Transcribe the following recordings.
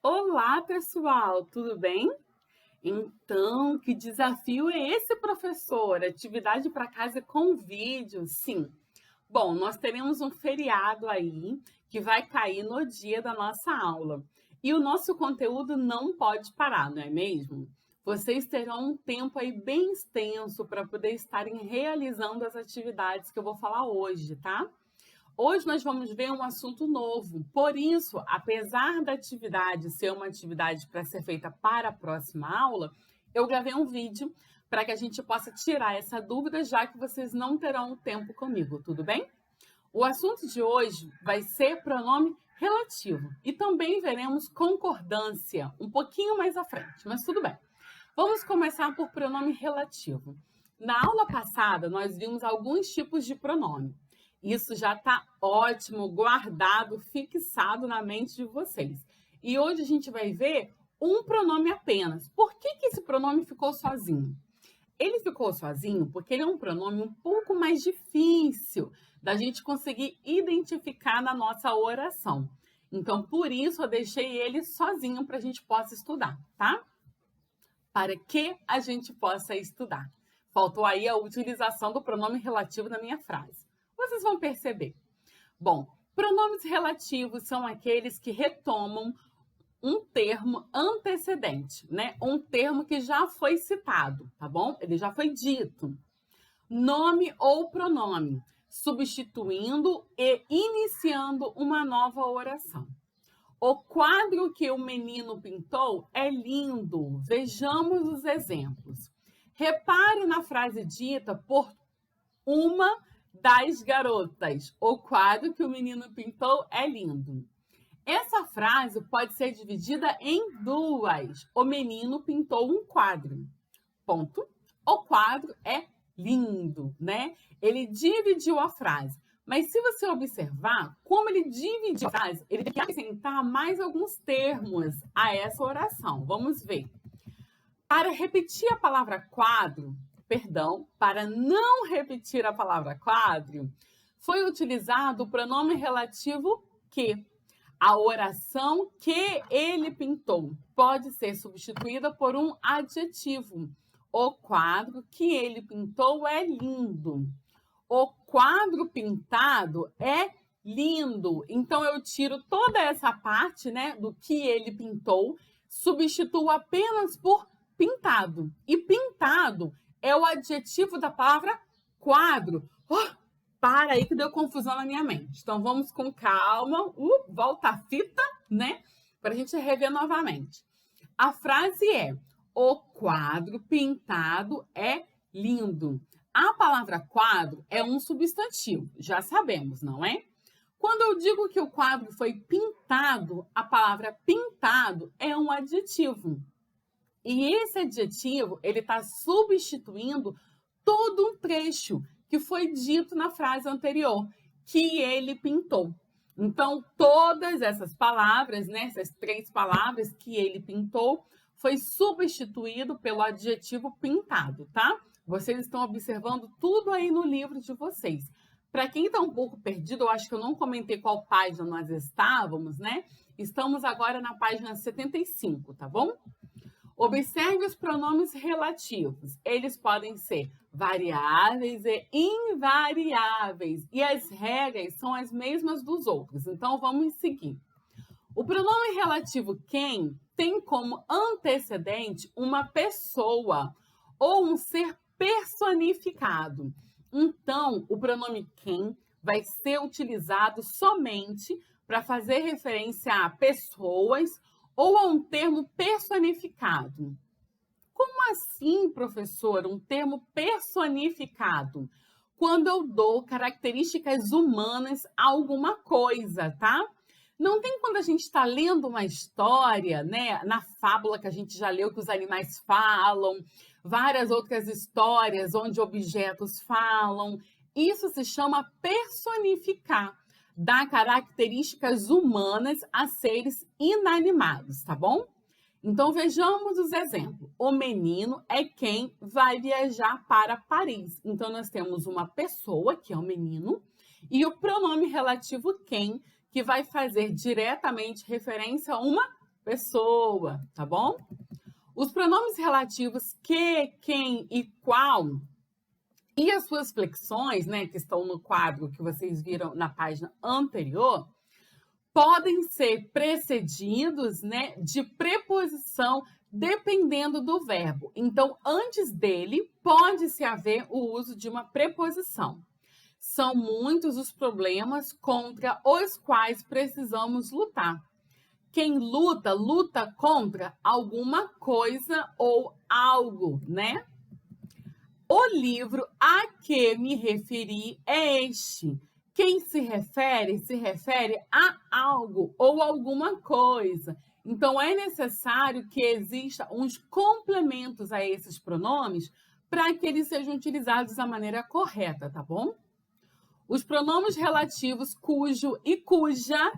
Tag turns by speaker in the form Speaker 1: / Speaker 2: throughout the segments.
Speaker 1: Olá, pessoal, tudo bem? Então, que desafio é esse, professor? Atividade para casa com vídeo? Sim. Bom, nós teremos um feriado aí que vai cair no dia da nossa aula. E o nosso conteúdo não pode parar, não é mesmo? Vocês terão um tempo aí bem extenso para poder estarem realizando as atividades que eu vou falar hoje, tá? Hoje nós vamos ver um assunto novo. Por isso, apesar da atividade ser uma atividade para ser feita para a próxima aula, eu gravei um vídeo para que a gente possa tirar essa dúvida, já que vocês não terão tempo comigo, tudo bem? O assunto de hoje vai ser pronome relativo e também veremos concordância um pouquinho mais à frente, mas tudo bem. Vamos começar por pronome relativo. Na aula passada, nós vimos alguns tipos de pronome. Isso já está ótimo, guardado, fixado na mente de vocês. E hoje a gente vai ver um pronome apenas. Por que esse pronome ficou sozinho? Ele ficou sozinho porque ele é um pronome um pouco mais difícil da gente conseguir identificar na nossa oração. Então, por isso, eu deixei ele sozinho para a gente possa estudar, tá? Para que a gente possa estudar. Faltou aí a utilização do pronome relativo na minha frase. Vocês vão perceber. Bom, pronomes relativos são aqueles que retomam um termo antecedente, né? Um termo que já foi citado, tá bom? Ele já foi dito. Nome ou pronome, substituindo e iniciando uma nova oração. O quadro que o menino pintou é lindo. Vejamos os exemplos. Repare na frase dita por uma das garotas. O quadro que o menino pintou é lindo. Essa frase pode ser dividida em duas. O menino pintou um quadro. Ponto. O quadro é lindo, né? Ele dividiu a frase. Mas se você observar, como ele dividiu a frase, ele tem que acrescentar mais alguns termos a essa oração. Vamos ver. Para repetir a palavra quadro, para não repetir a palavra quadro, foi utilizado o pronome relativo que. A oração que ele pintou pode ser substituída por um adjetivo. O quadro que ele pintou é lindo. O quadro pintado é lindo. Então, eu tiro toda essa parte, né, do que ele pintou, substituo apenas por pintado. E pintado é o adjetivo da palavra quadro. Para aí que deu confusão na minha mente. Então, vamos com calma. Volta a fita, né? Para a gente rever novamente. A frase é: o quadro pintado é lindo. A palavra quadro é um substantivo, já sabemos, não é? Quando eu digo que o quadro foi pintado, a palavra pintado é um adjetivo. E esse adjetivo, ele está substituindo todo um trecho que foi dito na frase anterior, que ele pintou. Então, todas essas palavras, né, essas três palavras que ele pintou, foi substituído pelo adjetivo pintado, tá? Vocês estão observando tudo aí no livro de vocês. Para quem está um pouco perdido, eu acho que eu não comentei qual página nós estávamos, né? Estamos agora na página 75, tá bom? Observe os pronomes relativos. Eles podem ser variáveis e invariáveis. E as regras são as mesmas dos outros. Então, vamos seguir. O pronome relativo quem tem como antecedente uma pessoa ou um ser personificado. Então, o pronome quem vai ser utilizado somente para fazer referência a pessoas ou a um termo personificado. Como assim, professor, um termo personificado? Quando eu dou características humanas a alguma coisa, tá? Não tem quando a gente está lendo uma história, né? Na fábula que a gente já leu que os animais falam, várias outras histórias onde objetos falam. Isso se chama personificar, dar características humanas a seres inanimados, tá bom? Então, vejamos os exemplos. O menino é quem vai viajar para Paris. Então, nós temos uma pessoa, que é o menino, e o pronome relativo quem, que vai fazer diretamente referência a uma pessoa, tá bom? Os pronomes relativos que, quem e qual e as suas flexões, né, que estão no quadro que vocês viram na página anterior, podem ser precedidos, né, de preposição dependendo do verbo. Então, antes dele, pode-se haver o uso de uma preposição. São muitos os problemas contra os quais precisamos lutar. Quem luta, luta contra alguma coisa ou algo, né? O livro a que me referi é este. Quem se refere a algo ou alguma coisa. Então, é necessário que exista uns complementos a esses pronomes para que eles sejam utilizados da maneira correta, tá bom? Os pronomes relativos cujo e cuja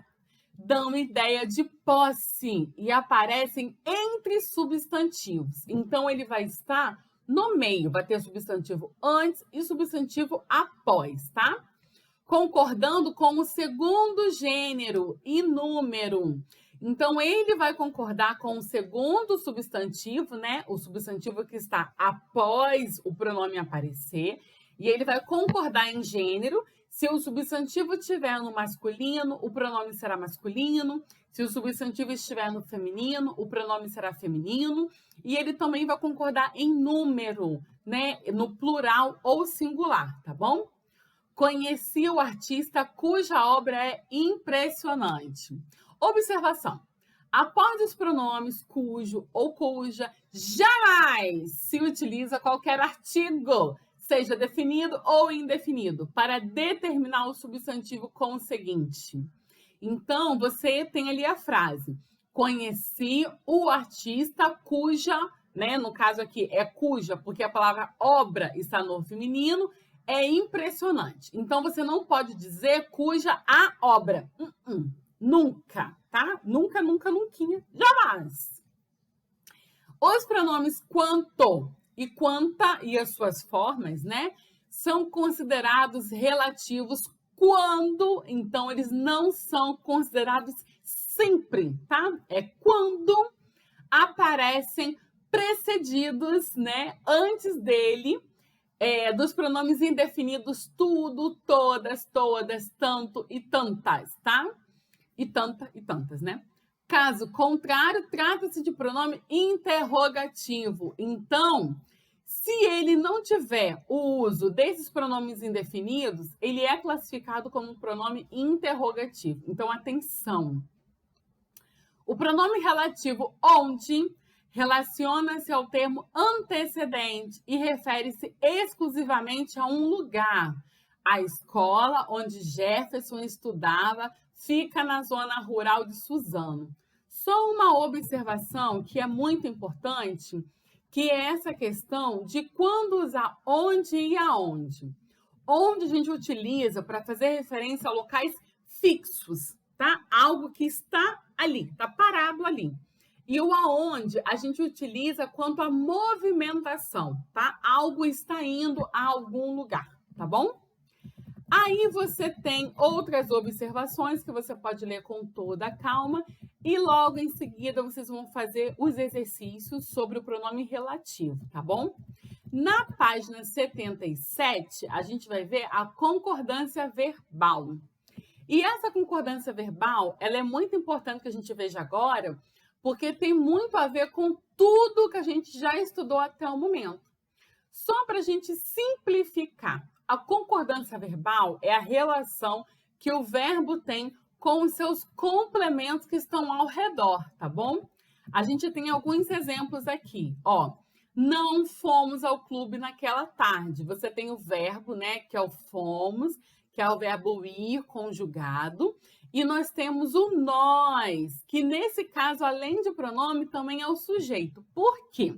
Speaker 1: dão ideia de posse e aparecem entre substantivos. Então, ele vai estar no meio, vai ter substantivo antes e substantivo após, tá? Concordando com o segundo gênero e número. Então, ele vai concordar com o segundo substantivo, né? O substantivo que está após o pronome aparecer. E ele vai concordar em gênero. Se o substantivo estiver no masculino, o pronome será masculino. Se o substantivo estiver no feminino, o pronome será feminino. E ele também vai concordar em número, né? No plural ou singular, tá bom? Conheci o artista cuja obra é impressionante. Observação. Após os pronomes cujo ou cuja, jamais se utiliza qualquer artigo, seja definido ou indefinido, para determinar o substantivo com o seguinte. Então, você tem ali a frase: conheci o artista cuja, né? No caso aqui é cuja, porque a palavra obra está no feminino, é impressionante. Então, você não pode dizer cuja a obra. Nunca, tá? Nunca, nunca, nunquinha, jamais. Os pronomes quanto e quanta e as suas formas, né, são considerados relativos quando, então eles não são considerados sempre, tá? É quando aparecem precedidos, né, antes dele, dos pronomes indefinidos tudo, todas, todas, tanto e tantas, tá? E tanta e tantas, né? Caso contrário, trata-se de pronome interrogativo. Então, se ele não tiver o uso desses pronomes indefinidos, ele é classificado como um pronome interrogativo. Então, atenção. O pronome relativo onde relaciona-se ao termo antecedente e refere-se exclusivamente a um lugar. A escola onde Jefferson estudava fica na zona rural de Suzano. Só uma observação que é muito importante, que é essa questão de quando usar onde e aonde. Onde a gente utiliza para fazer referência a locais fixos, tá? Algo que está ali, está parado ali. E o aonde a gente utiliza quanto à movimentação, tá? Algo está indo a algum lugar, tá bom? Aí você tem outras observações que você pode ler com toda a calma e logo em seguida vocês vão fazer os exercícios sobre o pronome relativo, tá bom? Na página 77, a gente vai ver a concordância verbal. E essa concordância verbal, ela é muito importante que a gente veja agora, porque tem muito a ver com tudo que a gente já estudou até o momento. Só para a gente simplificar, a concordância verbal é a relação que o verbo tem com os seus complementos que estão ao redor, tá bom? A gente tem alguns exemplos aqui, ó. Não fomos ao clube naquela tarde. Você tem o verbo, né, que é o fomos, que é o verbo ir conjugado. E nós temos o nós, que nesse caso, além de pronome, também é o sujeito. Por quê?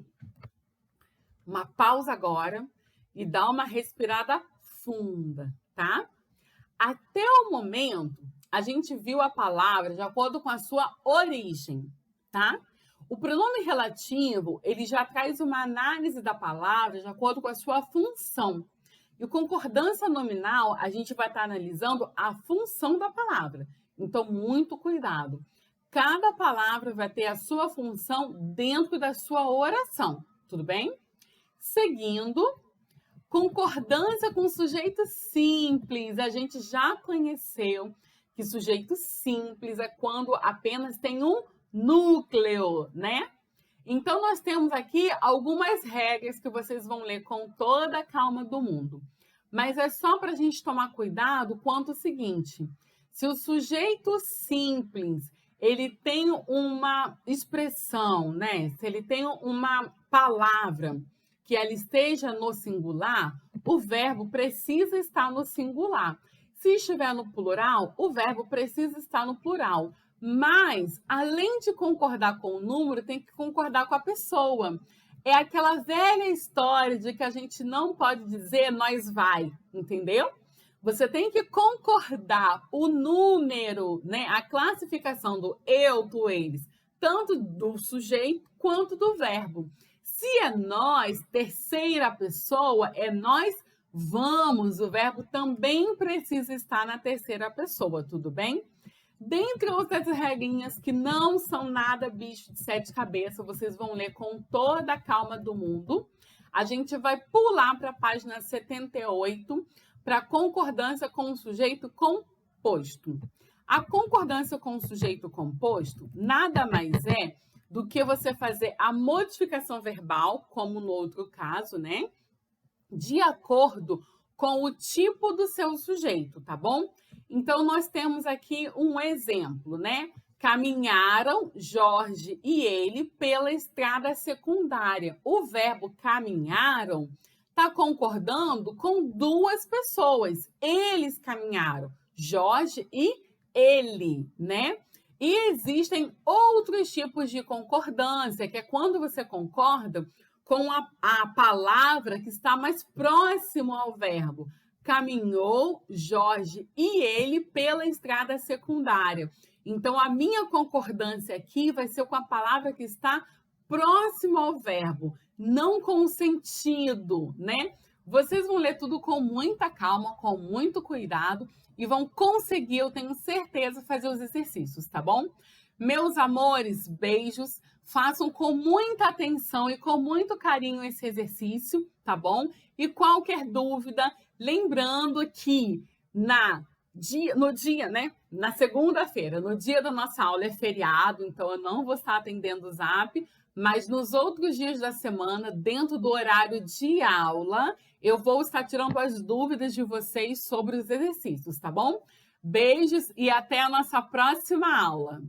Speaker 1: Uma pausa agora e dá uma respirada funda, tá? Até o momento, a gente viu a palavra de acordo com a sua origem, tá? O pronome relativo, ele já traz uma análise da palavra de acordo com a sua função. E o concordância nominal, a gente vai estar analisando a função da palavra. Então, muito cuidado. cada palavra vai ter a sua função dentro da sua oração, tudo bem? Seguindo, concordância com sujeito simples. A gente já conheceu que sujeito simples é quando apenas tem um núcleo, né? Então, nós temos aqui algumas regras que vocês vão ler com toda a calma do mundo. Mas é só para a gente tomar cuidado quanto o seguinte: se o sujeito simples ele tem uma expressão, né? Se ele tem uma palavra que ela esteja no singular, o verbo precisa estar no singular. Se estiver no plural, o verbo precisa estar no plural. Mas, além de concordar com o número, tem que concordar com a pessoa. É aquela velha história de que a gente não pode dizer nós vai, entendeu? Você tem que concordar o número, né? A classificação do eu, tu, eles, tanto do sujeito quanto do verbo. Se é nós, terceira pessoa, é nós vamos, o verbo também precisa estar na terceira pessoa, tudo bem? Dentre outras regrinhas que não são nada bicho de sete cabeças, vocês vão ler com toda a calma do mundo. A gente vai pular para a página 78 para concordância com o sujeito composto. A concordância com o sujeito composto nada mais é do que você fazer a modificação verbal, como no outro caso, né? De acordo com o tipo do seu sujeito, tá bom? Então, nós temos aqui um exemplo, né? Caminharam Jorge e ele pela estrada secundária. O verbo caminharam está concordando com duas pessoas. Eles caminharam, Jorge e ele, né? E existem outros tipos de concordância, que é quando você concorda com a palavra que está mais próximo ao verbo. Caminhou Jorge e ele pela estrada secundária. Então, a minha concordância aqui vai ser com a palavra que está próximo ao verbo, não com o sentido, né? Vocês vão ler tudo com muita calma, com muito cuidado e vão conseguir, eu tenho certeza, fazer os exercícios, tá bom? Meus amores, beijos. Façam com muita atenção e com muito carinho esse exercício, tá bom? E qualquer dúvida, lembrando que no dia, né? Na segunda-feira, no dia da nossa aula é feriado, então eu não vou estar atendendo o Zap, mas nos outros dias da semana, dentro do horário de aula, eu vou estar tirando as dúvidas de vocês sobre os exercícios, tá bom? Beijos e até a nossa próxima aula.